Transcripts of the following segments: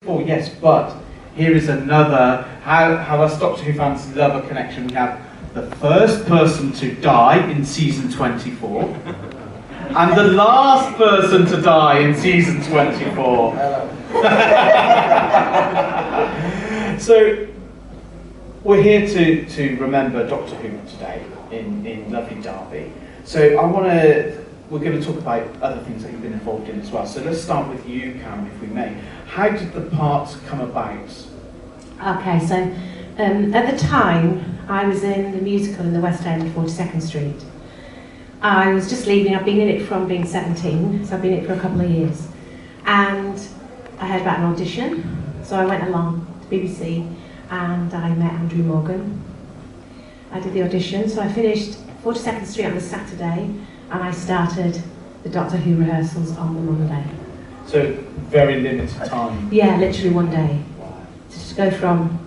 Oh yes, but here is another, how us Doctor Who fans love a connection. We have the first person to die in season 24, and the last person to die in season 24. So, we're here to remember Doctor Who today in lovely Derby. So we're going to talk about other things that you've been involved in as well. So let's start with you, Cam, if we may. How did the part come about? Okay, so at the time, I was in the musical in the West End, 42nd Street. I was just leaving. I've been in it from being 17, so I've been in it for a couple of years. And I heard about an audition, so I went along to BBC and I met Andrew Morgan. I did the audition, so I finished 42nd Street on the Saturday and I started the Doctor Who rehearsals on the Monday. So very limited time? Yeah, literally one day. To go from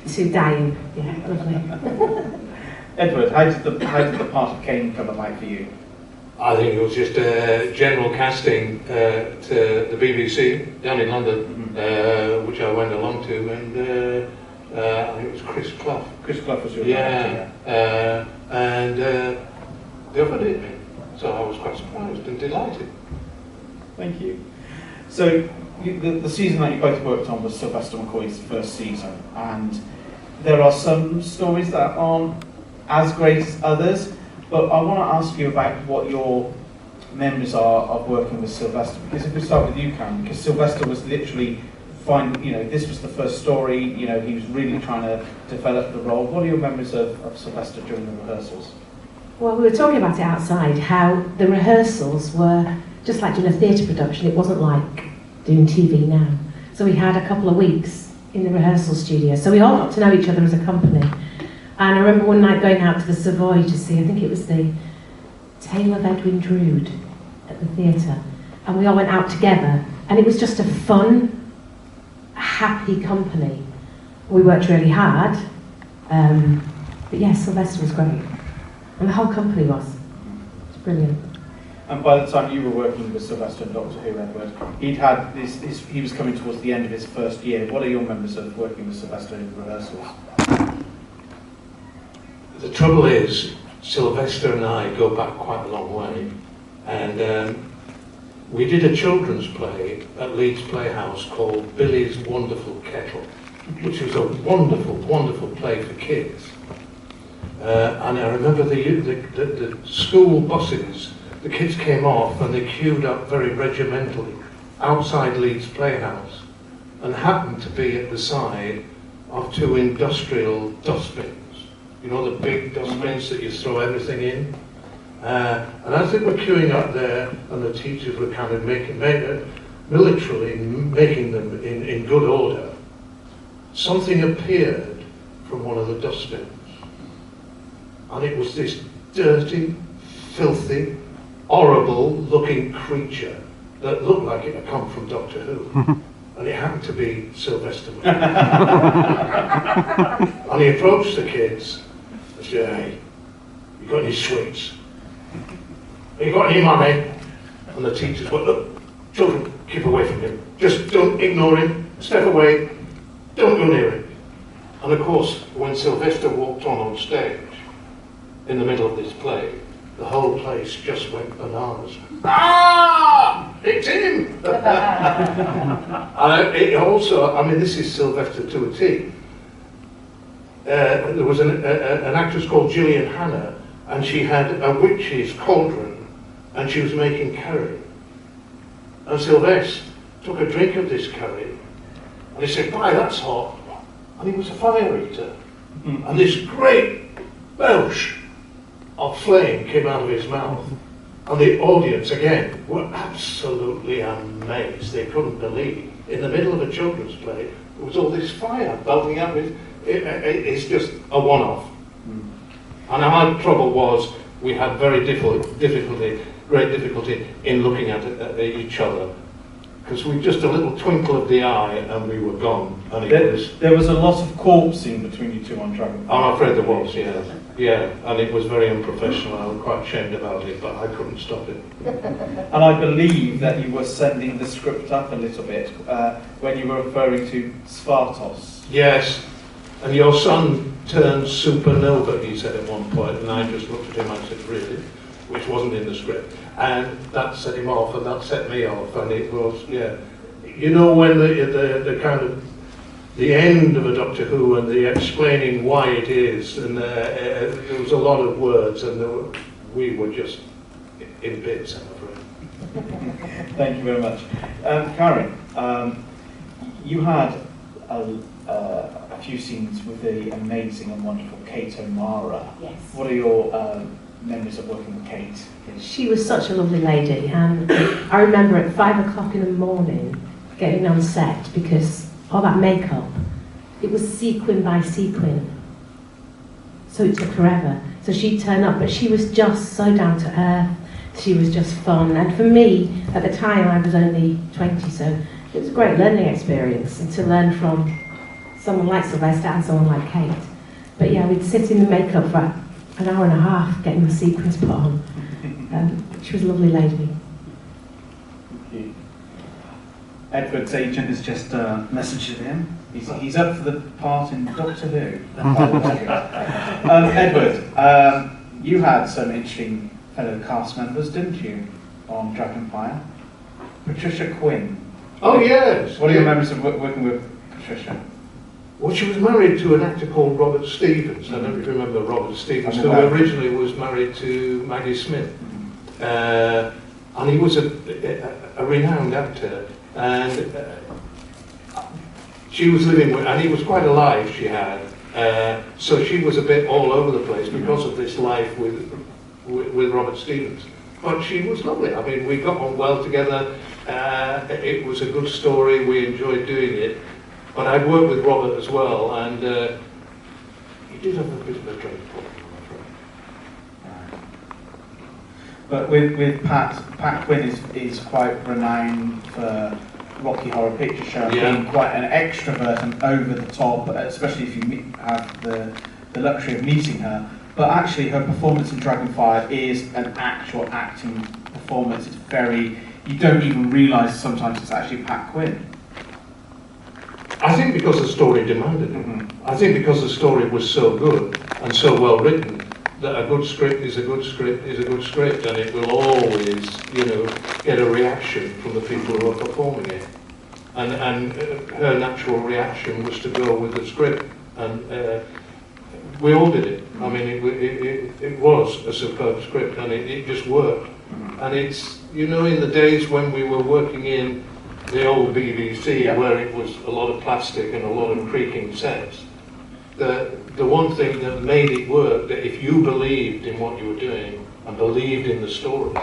to dying, yeah, lovely. Edward, how did the part of Kane come about for you? I think it was just a general casting to the BBC down in London, which I went along to, and I think it was Chris Clough. Chris Clough was your director, and they offered it me, so I was quite surprised and delighted. Thank you. So the season that you both worked on was Sylvester McCoy's first season, and there are some stories that aren't as great as others, but I want to ask you about what your memories are of working with Sylvester, because if we start with you, Cam, because Sylvester was literally this was the first story, he was really trying to develop the role. What are your memories of Sylvester during the rehearsals? Well, we were talking about it outside, how the rehearsals were just like doing a theatre production. It wasn't like doing TV now. So we had a couple of weeks in the rehearsal studio. So we all got to know each other as a company. And I remember one night going out to the Savoy to see, I think it was the Tale of Edwin Drood at the theatre. And we all went out together. And it was just a fun, happy company. We worked really hard. But yes, Sylvester was great. And the whole company was. It's brilliant. And by the time you were working with Sylvester and Doctor Who, Edward, he was coming towards the end of his first year. What are your memories of working with Sylvester in rehearsals? The trouble is, Sylvester and I go back quite a long way, and we did a children's play at Leeds Playhouse called Billy's Wonderful Kettle, which was a wonderful, wonderful play for kids. And I remember the school buses, the kids came off and they queued up very regimentally outside Leeds Playhouse and happened to be at the side of two industrial dustbins. You know, the big dustbins that you throw everything in? And as they were queuing up there and the teachers were kind of militarily making them in good order, something appeared from one of the dustbins. And it was this dirty, filthy, horrible looking creature that looked like it had come from Doctor Who. And it happened to be Sylvester. And he approached the kids and said, "Hey, you got any sweets? You got any money?" And the teachers went, "Look, children, keep away from him. Just don't ignore him. Step away. Don't go near him." And of course, when Sylvester walked on stage, in the middle of this play, the whole place just went bananas. Ah! It's him! And it also, I mean, this is Sylvester to a T. There was an actress called Gillian Hanna, and she had a witch's cauldron, and she was making curry. And Sylvester took a drink of this curry, and he said, "Why, that's hot." And he was a fire eater. And this great belch of flame came out of his mouth. And the audience, again, were absolutely amazed. They couldn't believe. In the middle of a children's play, there was all this fire bubbling up. It's just a one-off. And our trouble was, we had great difficulty in looking at each other, because we just a little twinkle of the eye and we were gone. And There was a lot of corpsing between you two on Dragonfire. I'm afraid there was, yeah. Yeah, and it was very unprofessional. I was quite ashamed about it, but I couldn't stop it. And I believe that you were sending the script up a little bit when you were referring to Svartos. Yes, and your son turned supernova, he said at one point, and I just looked at him and said, really? Which wasn't in the script. And that set him off, and that set me off, and it was, yeah. You know, when the kind of, the end of a Doctor Who and the explaining why it is, and there was a lot of words, and we were just in bits, I'm afraid. Thank you very much. Karen, you had a few scenes with the amazing and wonderful Kate O'Mara. Yes. What are your memories of working with Kate? She was such a lovely lady, and I remember at 5 o'clock in the morning getting on set because all that makeup, it was sequin by sequin, so it took forever. So she'd turn up, but she was just so down to earth. She was just fun, and for me at the time I was only 20, so it was a great learning experience, and to learn from someone like Sylvester and someone like Kate. But yeah, we'd sit in the makeup for an hour and a half getting the sequins put on. She was a lovely lady. Thank you. Edward's agent has just messaged him. He's up for the part in Doctor Who. Edward, you had some interesting fellow cast members, didn't you, on Dragonfire? Patricia Quinn. Oh, yes. What are your memories of working with Patricia? Well, she was married to an actor called Robert Stevens. I don't know if you remember Robert Stevens, who originally was married to Maggie Smith. And he was a renowned actor. And she was living with, and he was quite a life she had. So she was a bit all over the place because of this life with Robert Stevens. But she was lovely. I mean, we got on well together. It was a good story. We enjoyed doing it. But I'd worked with Robert as well, and he did have a bit of a drink problem, I'm afraid. But with Pat Quinn is quite renowned for Rocky Horror Picture Show, being quite an extrovert and over the top, especially if you have the luxury of meeting her. But actually her performance in Dragonfire is an actual acting performance. It's very, you don't even realise sometimes it's actually Pat Quinn. I think because the story demanded it. I think because the story was so good and so well written that a good script is a good script is a good script, and it will always, you know, get a reaction from the people who are performing it. And her natural reaction was to go with the script, and we all did it. I mean, it was a superb script, and it just worked. And it's, you know, in the days when we were working in the old BBC, where it was a lot of plastic and a lot of creaking sets, the one thing that made it work, that if you believed in what you were doing and believed in the story,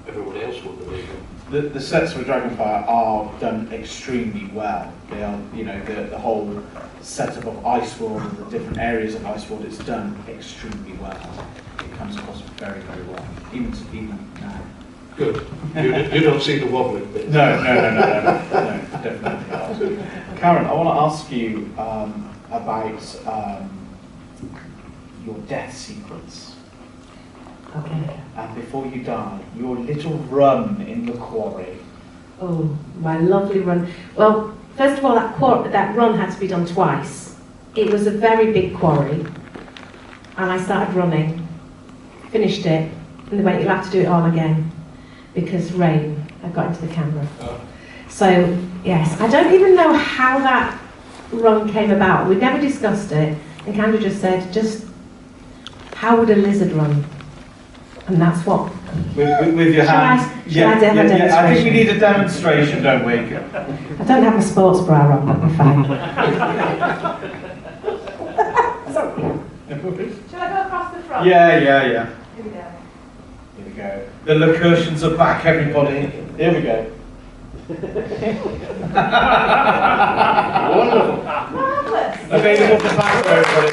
everybody else would believe it. The sets for Dragonfire are done extremely well. They are, you know, the whole setup of Iceworld and the different areas of Iceworld, it's done extremely well. It comes across very, very well, even now. Good. You don't see the wobbling bit. No, definitely not. Karen, I want to ask you about your death sequence. Okay. And before you die, your little run in the quarry. Oh, my lovely run. Well, first of all, that run had to be done twice. It was a very big quarry, and I started running, finished it, and they went, you'll have to do it all again, because rain had got into the camera. Oh. So, yes, I don't even know how that run came about. We'd never discussed it, and Kendra just said, how would a lizard run? And that's what. With your hands. I think we need a demonstration, don't we? I don't have a sports bra on, but we're fine. Sorry. Shall I go across the front? Yeah. Here we go. Here we go. The locutions are back, everybody. Here we go. Wonderful. Marvellous. Available for back for everybody.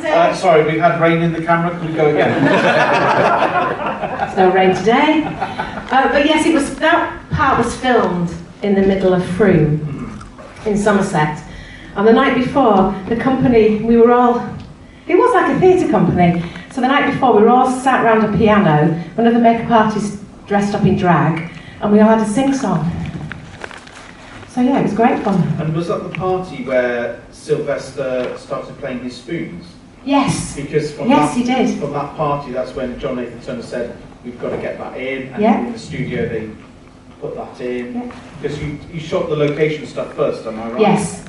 And sorry, we've had rain in the camera. Can we go again? There's no rain today. But yes, that part was filmed in the middle of Frome in Somerset. And the night before, the company, it was like a theatre company. So the night before, we were all sat around a piano, one of the makeup artists dressed up in drag, and we all had a sing-song. So yeah, it was great fun. And was that the party where Sylvester started playing his spoons? Yes. Because from he did. From that party, that's when John Nathan Turner said, we've got to get that in. And in the studio, they put that in. Yeah. Because you shot the location stuff first, am I right? Yes.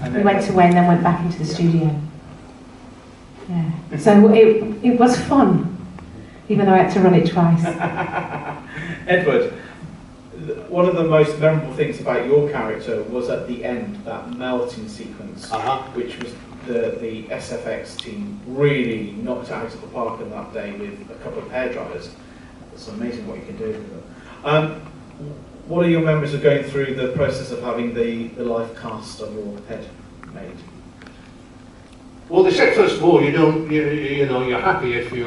And we went away and then went back into the studio. Yeah. So it was fun, even though I had to run it twice. Edward, one of the most memorable things about your character was at the end, that melting sequence, which was the SFX team really knocked out of the park on that day with a couple of hairdryers. It's amazing what you can do with them. What are your memories of going through the process of having the live cast on your head made? Well, they said first of all, you know, you're happy if we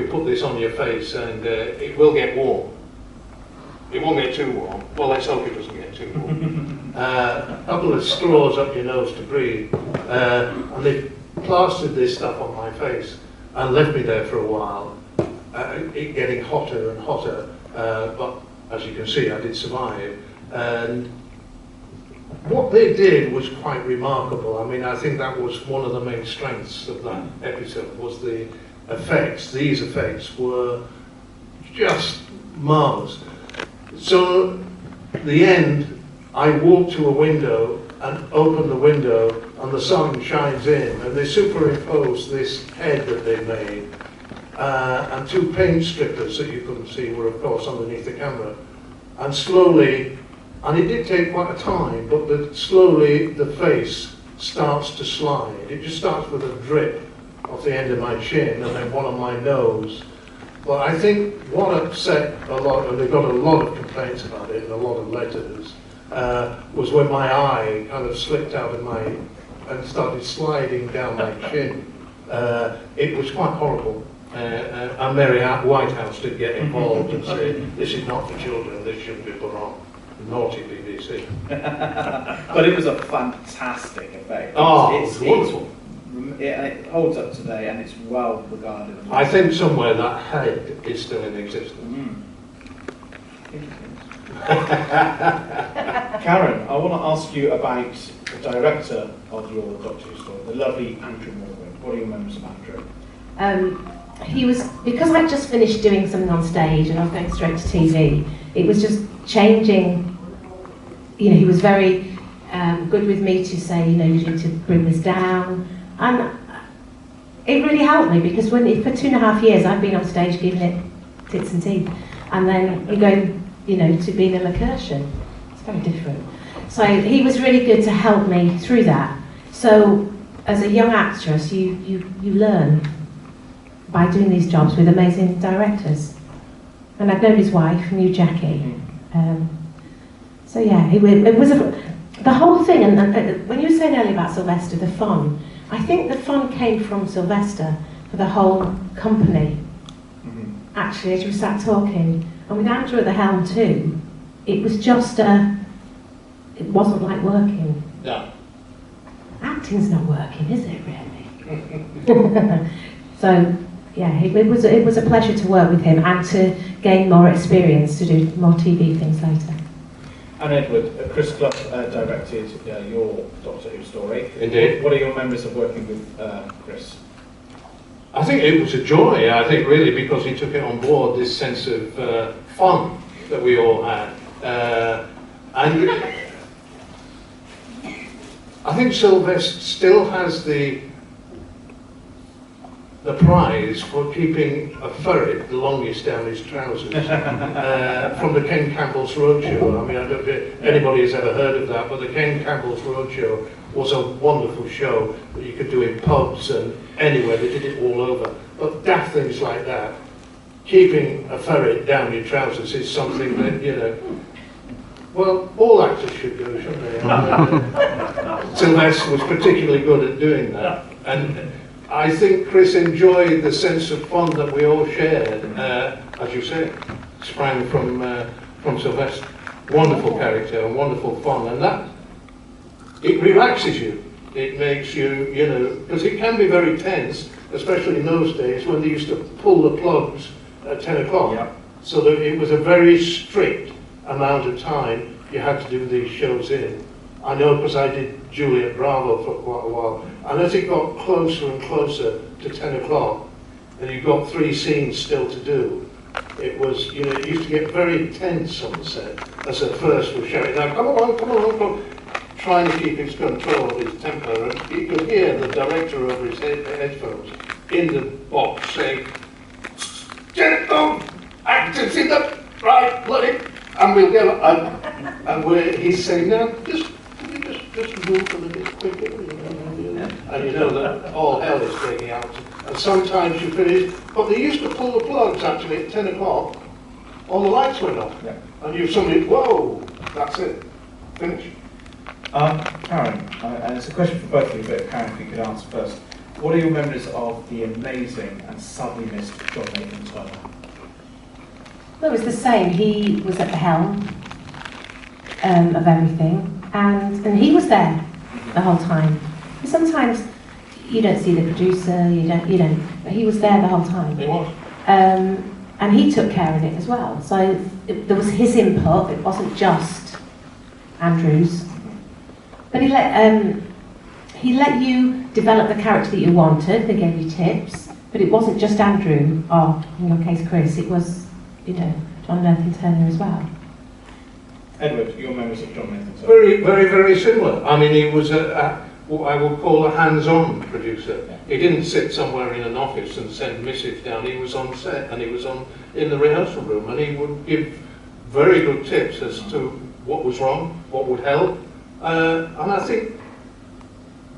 put this on your face, and it will get warm. It won't get too warm. Well, let's hope it doesn't get too warm. A couple of straws up your nose to breathe, and they plastered this stuff on my face and left me there for a while, it getting hotter and hotter. But as you can see, I did survive. And what they did was quite remarkable. I mean, I think that was one of the main strengths of that episode, was the effects. These effects were just marvellous. So, the end, I walked to a window and opened the window, and the sun shines in, and they superimposed this head that they made, and two paint strippers that you couldn't see were, of course, underneath the camera. And slowly, and it did take quite a time, but slowly the face starts to slide. It just starts with a drip off the end of my chin and then one on my nose. But I think what upset a lot, and they got a lot of complaints about it and a lot of letters, was when my eye kind of slipped out of my, and started sliding down my chin. It was quite horrible. And Mary Whitehouse did get involved and said, this is not for children, this shouldn't be put on. Naughty BBC. But it was a fantastic effect. It's wonderful. It holds up today, and it's well regarded. I think somewhere that head is still in existence. Karen, I want to ask you about the director of your Doctor Who story, the lovely Andrew Morgan. What are your memories of Andrew? He was, because I'd just finished doing something on stage and I was going straight to TV, it was just changing. You know, he was very good with me to say, you know, you need to bring this down. And it really helped me, because for 2.5 years I've been on stage giving it tits and teeth. And then you go, you know, to being a Lacertian. It's very different. So he was really good to help me through that. So as a young actress, you learn by doing these jobs with amazing directors. And I've known his wife, knew Jackie. So yeah, it was the whole thing. And when you were saying earlier about Sylvester, the fun, I think the fun came from Sylvester for the whole company. Actually, as we sat talking, and with Andrew at the helm too, it was just it wasn't like working. No. Acting's not working, is it really? So yeah, it was a pleasure to work with him and to gain more experience to do more TV things later. And Edward, Chris Clough directed your Doctor Who story. Indeed. What are your memories of working with Chris? I think it was a joy, I think, really, because he took it on board, this sense of fun that we all had. And I think Sylvester still has the prize for keeping a ferret the longest down his trousers from the Ken Campbell's Roadshow. I mean, I don't know if anybody has ever heard of that, but the Ken Campbell's Roadshow was a wonderful show that you could do in pubs and anywhere. They did it all over. But daft things like that, keeping a ferret down your trousers is something that, you know, well, all actors should do, shouldn't they? Sylvester was particularly good at doing that. And I think Chris enjoyed the sense of fun that we all shared, as you say, sprang from Sylvester. Wonderful character and wonderful fun, and that, it relaxes you. It makes you, you know, because it can be very tense, especially in those days when they used to pull the plugs at 10 o'clock. Yeah. So that it was a very strict amount of time you had to do these shows in. I know because I did Juliet Bravo for quite a while, and as it got closer and closer to 10 o'clock, and you've got 3 scenes still to do, it was, you know, it used to get very tense on the set as at first was shouting, now come on, come on, come on, trying to keep his control of his temper, and you could hear the director over his headphones in the box saying, "Gentlemen, actors in the right, let it," and we'll get, and where he's saying, now just move a little bit quicker, you know, and you know that all hell is breaking out. And sometimes you finish, but they used to pull the plugs actually at 10 o'clock, all the lights went off. Yeah. And you suddenly, whoa, that's it, finish. Karen, and it's a question for both of you, but Karen, if you could answer first. What are your memories of the amazing and sadly missed John Nathan Turner? Well, it was the same. He was at the helm of everything, and he was there the whole time. Sometimes you don't see the producer, you don't, but he was there the whole time. He was. And he took care of it as well. So there was his input. It wasn't just Andrew's, but he let you develop the character that you wanted. They gave you tips, but it wasn't just Andrew, or in your case Chris. It was, you know, John Nathan Turner as well. Edward, your memories of John Nathan Turner? Very, very, very similar. I mean, he was what I would call a hands-on producer. He didn't sit somewhere in an office and send missives down. He was on set and he was in the rehearsal room, and he would give very good tips as to what was wrong, what would help. And I think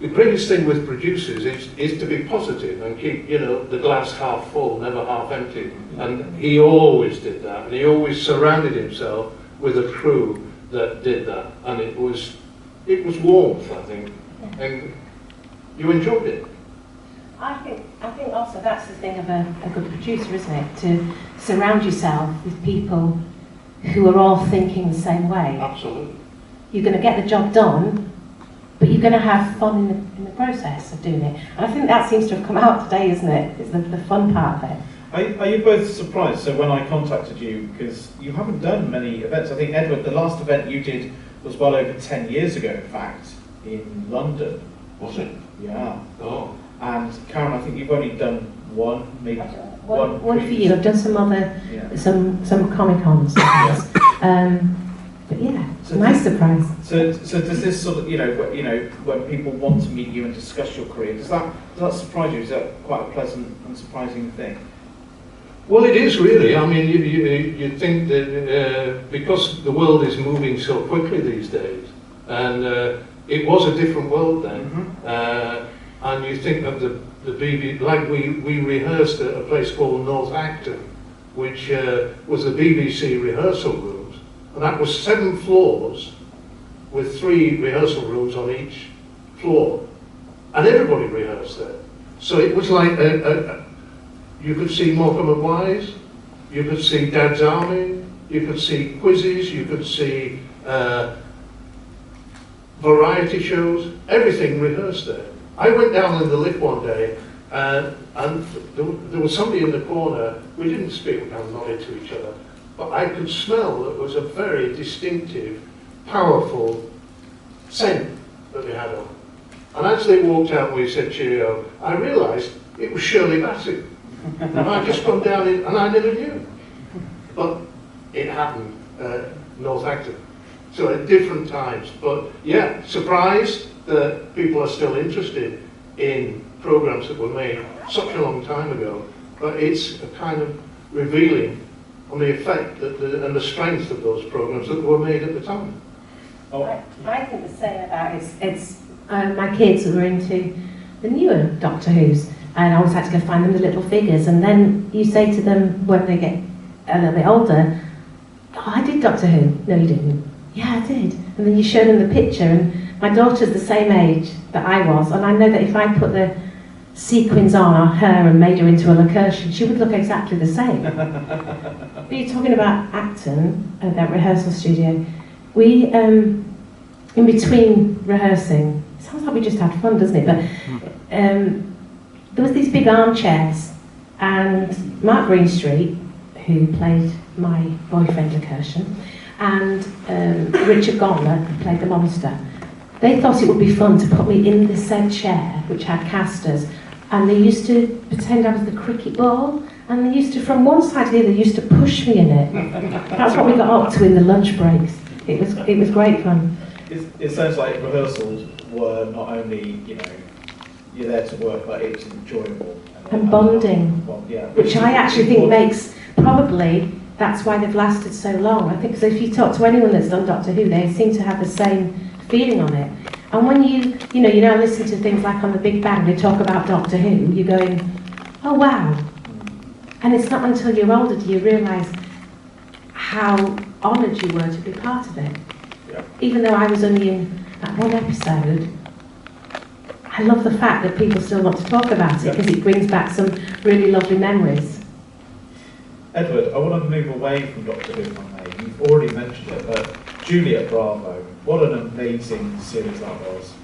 the greatest thing with producers is to be positive and keep, you know, the glass half full, never half empty. And he always did that, and he always surrounded himself with a crew that did that, and it was warmth, I think, and you enjoyed it. I think also that's the thing of a good producer, isn't it? To surround yourself with people who are all thinking the same way. Absolutely. You're going to get the job done, but you're going to have fun in the process of doing it. And I think that seems to have come out today, isn't it? It's the fun part of it. Are you both surprised? So when I contacted you, because you haven't done many events, I think, Edward, the last event you did was well over 10 years ago, in fact, in London. Was it? Yeah. Oh. And Karen, I think you've only done one, maybe One for you. I've done some other, yeah. some Comic-Cons. But yeah, it's a nice surprise. So does this sort of, you know, when people want to meet you and discuss your career, does that surprise you? Is that quite a pleasant and surprising thing? Well, it is really. I mean, you think that because the world is moving so quickly these days, and it was a different world then, and you think of the BBC, like we rehearsed at a place called North Acton, which was the BBC rehearsal rooms, and that was 7 floors with 3 rehearsal rooms on each floor, and everybody rehearsed there. So it was like you could see Morecambe and Wise, you could see Dad's Army, you could see quizzes, you could see variety shows, everything rehearsed there. I went down in the lift one day and there was somebody in the corner. We didn't speak, we kind of nodded to each other, but I could smell that it was a very distinctive, powerful scent that they had on. And as they walked out and we said cheerio, I realised it was Shirley Bassey. And I'd just gone down in, and I never knew. But it happened North Acton. So at different times. But yeah, surprised that people are still interested in programs that were made such a long time ago. But it's a kind of revealing on the effect and the strength of those programs that were made at the time. Oh. I think the same about it's my kids were into the newer Doctor Who's, and I always had to go find them the little figures, and then you say to them when they get a little bit older, oh, I did Doctor Who. No, you didn't. Yeah, I did. And then you show them the picture, and my daughter's the same age that I was, and I know that if I put the sequins on her and made her into a Laocoon, she would look exactly the same. But you're talking about acting at that rehearsal studio. We, in between rehearsing, it sounds like we just had fun, doesn't it? But there was these big armchairs, and Mark Greenstreet, who played my boyfriend Laocoon, and Richard Gauntlet, who played the monster, they thought it would be fun to put me in the said chair, which had casters, and they used to pretend I was the cricket ball, and they used to, from one side to the other, they used to push me in it. That's what we got up to in the lunch breaks. It was great fun. It sounds like rehearsals were not only, you know, you're there to work, but it's enjoyable. And bonding, yeah. which I actually think makes, probably, that's why they've lasted so long. I think, so if you talk to anyone that's done Doctor Who, they seem to have the same feeling on it. And when you now listen to things like on the Big Bang, they talk about Doctor Who, you're going, oh wow. And it's not until you're older do you realise how honoured you were to be part of it. Yeah. Even though I was only in that one episode, I love the fact that people still want to talk about it because it brings back some really lovely memories. Edward, I want to move away from Doctor Who, if I may. You've already mentioned it, but Juliet Bravo, what an amazing series that was.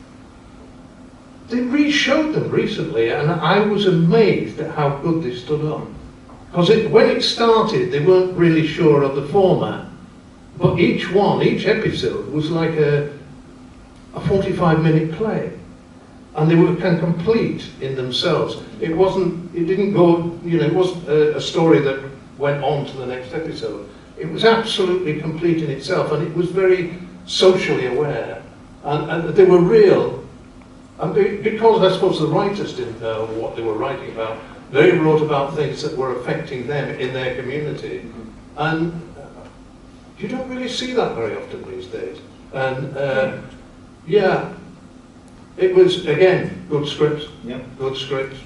They re-showed them recently, and I was amazed at how good they stood on. Because when it started, they weren't really sure of the format. But each episode was like a 45-minute play. And they were complete in themselves. It didn't go, it wasn't a story that went on to the next episode. It was absolutely complete in itself, and it was very socially aware. And they were real. And because I suppose the writers didn't know what they were writing about, they wrote about things that were affecting them in their community. And you don't really see that very often these days. And yeah, it was, again, good script. Yeah. Good script.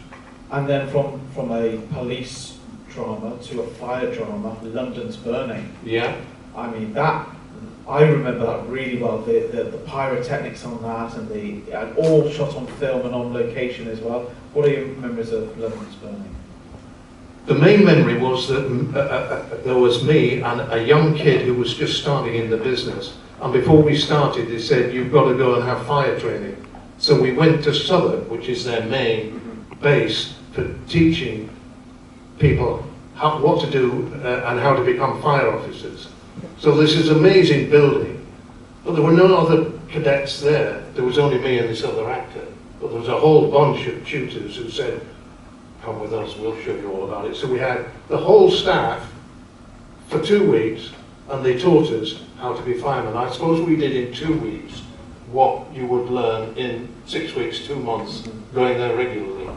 And then from a police drama to a fire drama, London's Burning. Yeah. I mean, I remember that really well, the pyrotechnics on that, and all shot on film and on location as well. What are your memories of London's Burning? The main memory was that there was me and a young kid who was just starting in the business. And before we started, they said, you've got to go and have fire training. So we went to Southwark, which is their main base for teaching people what to do and how to become fire officers. So this is an amazing building, but there were no other cadets there. There was only me and this other actor. But there was a whole bunch of tutors who said, come with us, we'll show you all about it. So we had the whole staff for 2 weeks, and they taught us how to be firemen. I suppose we did in 2 weeks what you would learn in 6 weeks, 2 months, going there regularly.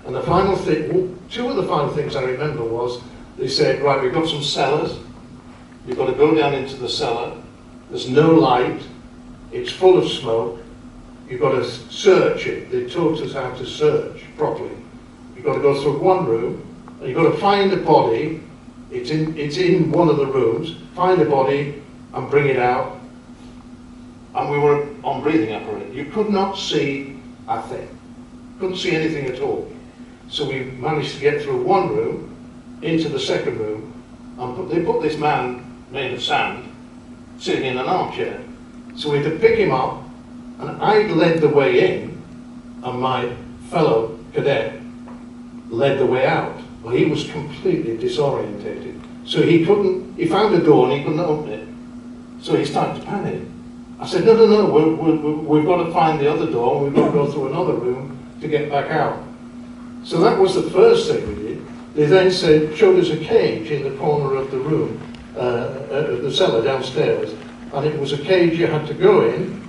And the final thing, two of the final things I remember was, they said, right, we've got some cellars. You've got to go down into the cellar. There's no light. It's full of smoke. You've got to search it. They taught us how to search properly. You've got to go through one room, and you've got to find a body. It's in one of the rooms. Find a body and bring it out. And we were on breathing apparatus. You could not see a thing. Couldn't see anything at all. So we managed to get through one room, into the second room, and they put this man made of sand sitting in an armchair. So we had to pick him up, and I led the way in, and my fellow cadet led the way out. Well, he was completely disorientated. So he found a door and he couldn't open it. So he started to panic. I said, no, we've got to find the other door, and we've got to go through another room to get back out. So that was the first thing we did. They then showed us a cage in the corner of the room, the cellar downstairs, and it was a cage you had to go in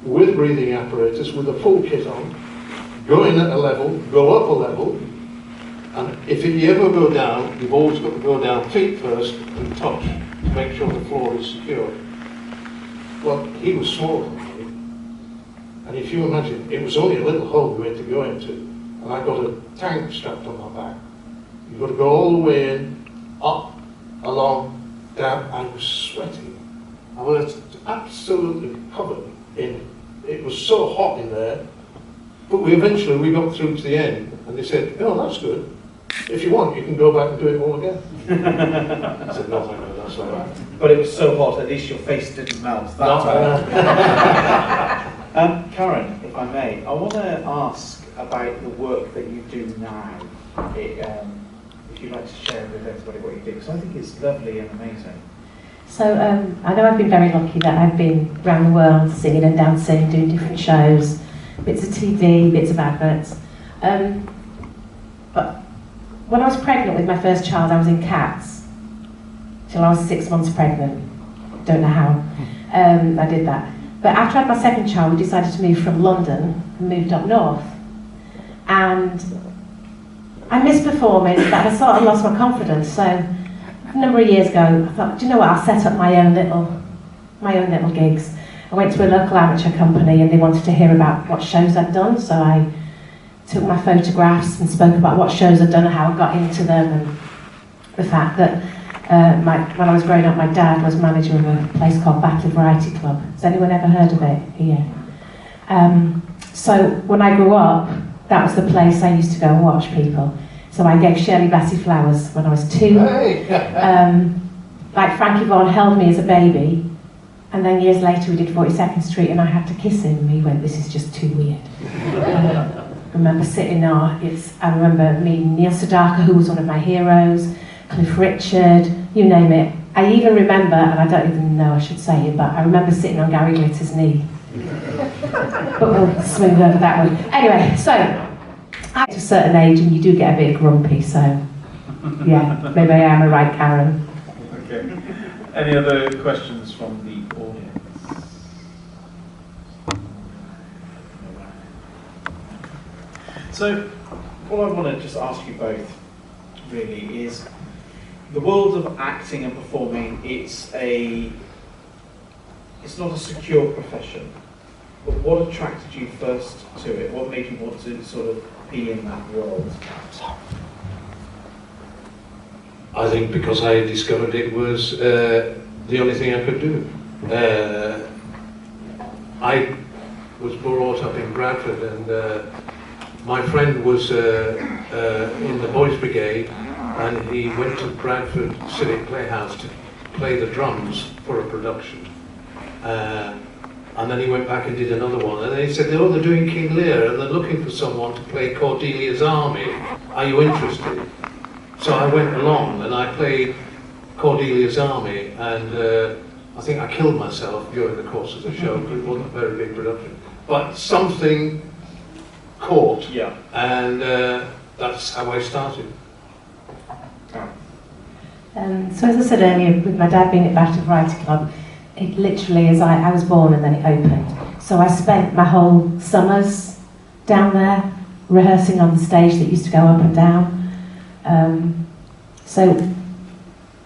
with breathing apparatus, with a full kit on, go in at a level, go up a level, and if you ever go down, you've always got to go down feet first and touch to make sure the floor is secure. Well, he was smaller than me, and if you imagine, it was only a little hole we had to go into, and I got a tank strapped on my back. You've got to go all the way in, up, along, down. I was sweating. I was absolutely covered in, it was so hot in there. But we eventually got through to the end, and they said, "Oh, that's good. If you want, you can go back and do it all again." I said, "No, thank you, that's all right." But it was so hot, at least your face didn't melt. That's Karen, if I may, I want to ask about the work that you do now. If you'd like to share with everybody what you do, because I think it's lovely and amazing. So I know I've been very lucky that I've been around the world singing and dancing, doing different shows, bits of TV, bits of adverts. But when I was pregnant with my first child, I was in Cats till I was 6 months pregnant. Don't know how I did that. But after I had my second child, we decided to move from London and moved up north. And I missed performing, but I sort of lost my confidence. So a number of years ago, I thought, do you know what? I'll set up my own little gigs. I went to a local amateur company, and they wanted to hear about what shows I'd done. So I took my photographs and spoke about what shows I'd done and how I got into them, and the fact that when I was growing up, my dad was manager of a place called Battle Variety Club. Has anyone ever heard of it here? So when I grew up, that was the place I used to go and watch people. So I gave Shirley Bassey flowers when I was 2. Hey. Like Frankie Vaughan held me as a baby, and then years later we did 42nd Street and I had to kiss him, and he went, "This is just too weird." I remember sitting there, I remember meeting Neil Sedaka, who was one of my heroes, Cliff Richard, you name it. I even remember, and I don't even know I should say it, but I remember sitting on Gary Glitter's knee. But we'll smooth over that one. Anyway, so at a certain age, and you do get a bit grumpy, so yeah, maybe I am a right Karen. Okay. Any other questions from the audience? So, what I want to just ask you both really is, the world of acting and performing, it's not a secure profession. But what attracted you first to it? What made you want to sort of be in that world? I think because I discovered it was the only thing I could do. I was brought up in Bradford, and my friend was in the Boys Brigade, and he went to Bradford Civic Playhouse to play the drums for a production. And then he went back and did another one, and then he said, "Oh, they're doing King Lear, and they're looking for someone to play Cordelia's Army. Are you interested?" So I went along, and I played Cordelia's Army, and I think I killed myself during the course of the show, because it wasn't a very big production. But something caught, Yeah. and that's how I started. So as I said earlier, with my dad being at Battle Variety Club, it literally is I was born and then it opened. So I spent my whole summers down there rehearsing on the stage that used to go up and down. So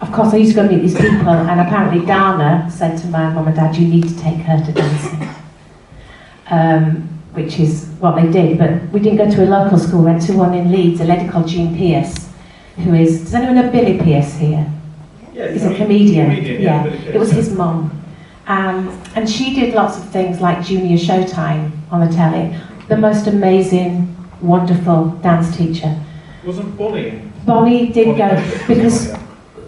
of course I used to go and meet these people, and apparently Dana said to my mum and dad, "You need to take her to dancing." Which is what they did, but we didn't go to a local school, we went to one in Leeds, a lady called Jean Pierce, who is, does anyone know Billy Pierce here? Yeah, He's a comedian. Yeah. It was his mum. And she did lots of things like Junior Showtime on the telly. The most amazing, wonderful dance teacher. Wasn't Bonnie? Bonnie did go, because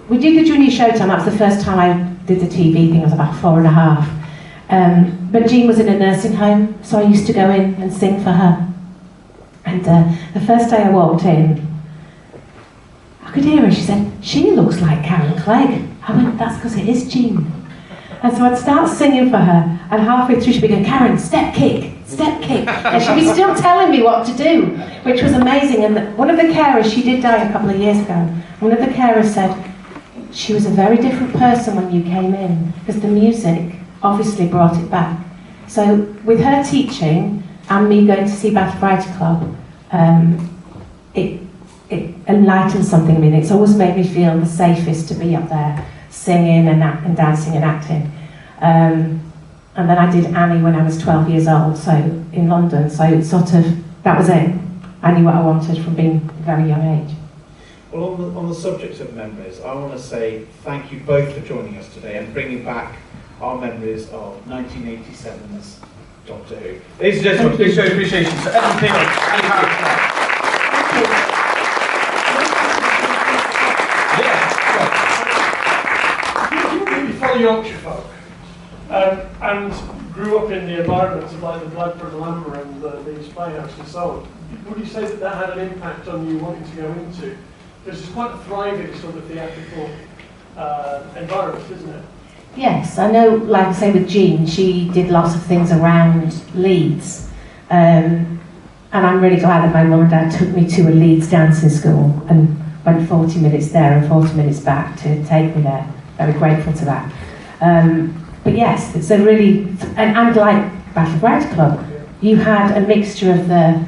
we did the Junior Showtime, that was the first time I did the TV thing, I was about 4.5. But Jean was in a nursing home, so I used to go in and sing for her. And the first day I walked in, I could hear her, she said, "She looks like Karen Clegg." I went, "That's because it is Jean." And so I'd start singing for her, and halfway through she'd be going, "Karen, step kick, step kick." And she'd be still telling me what to do, which was amazing. And one of the carers, she did die a couple of years ago, one of the carers said, "She was a very different person when you came in, because the music obviously brought it back." So with her teaching and me going to see Battle Variety Club, it enlightened something in me. It's always made me feel the safest to be up there singing and dancing and acting. And then I did Annie when I was 12 years old, so in London. So it sort of, that was it. I knew what I wanted from being a very young age. Well, on the subject of memories, I want to say thank you both for joining us today and bringing back our memories of 1987's Doctor Who. Ladies and gentlemen, please show your appreciation to Edward Peel and Harry Clegg. You follow Yorkshire folk and grew up in the environments of like the Bradford, Alhambra and the East Playhouse and so on. Would you say that that had an impact on you wanting to go into? Because it's quite a thriving sort of theatrical environment, isn't it? Yes, I know, like I say with Jean, she did lots of things around Leeds. And I'm really glad that my mum and dad took me to a Leeds dancing school and went 40 minutes there and 40 minutes back to take me there. Very grateful to that. But yes, it's a really, and like Battle Brides Club, you had a mixture of the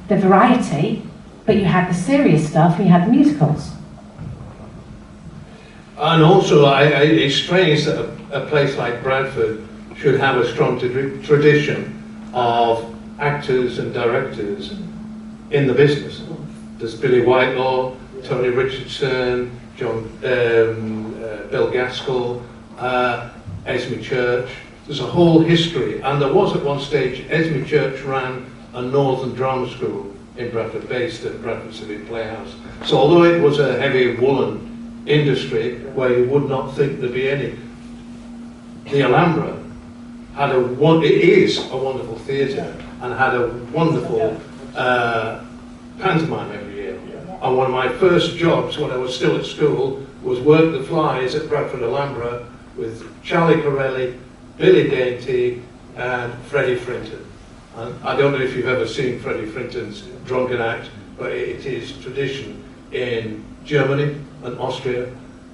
variety, but you had the serious stuff and you had the musicals. And also, it's strange that a place like Bradford should have a strong tradition of actors and directors in the business. There's Billy Whitelaw, Tony Richardson, Bill Gaskell, Esme Church. There's a whole history, and there was at one stage, Esme Church ran a Northern Drama School in Bradford, based at Bradford Civic Playhouse. So although it was a heavy woolen industry where you would not think there'd be any, the Alhambra had it is a wonderful theatre and had a wonderful pantomime every year. And one of my first jobs when I was still at school was work the flies at Bradford Alhambra with Charlie Corelli, Billy Dainty and Freddie Frinton. And I don't know if you've ever seen Freddie Frinton's Drunken Act, but it is tradition in Germany and Austria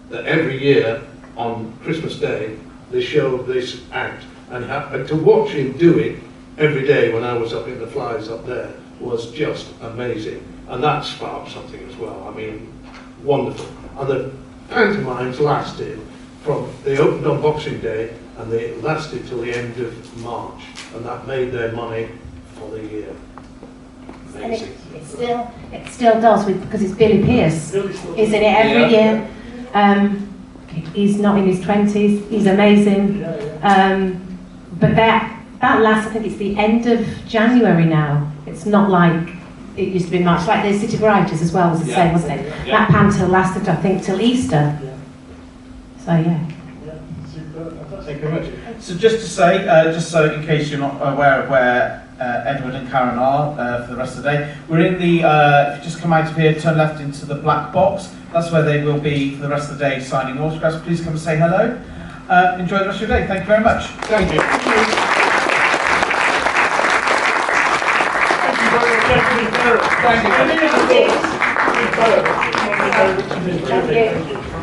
that every year on Christmas Day they show this act, and to watch him do it every day when I was up in the flies up there was just amazing, and that sparked something as well. I mean, wonderful. And the pantomimes lasted from, they opened on Boxing Day and they lasted till the end of March, and that made their money for the year. Amazing. And it still does, because it's Billy Pearce. He's in it every year. He's not in his 20s. He's amazing. But that lasts, I think it's the end of January now. It's not like it used to be March. Like the City Writers as well was the same, wasn't it? Yeah. That panto lasted, I think, till Easter. So yeah. Thank you very much. So just to say, just so in case you're not aware of where Edward and Karen are for the rest of the day, we're in the, if you just come out of here, turn left into the black box, that's where they will be for the rest of the day signing autographs. Please come and say hello. Enjoy the rest of your day. Thank you very much. Thank you. Thank you. Thank you.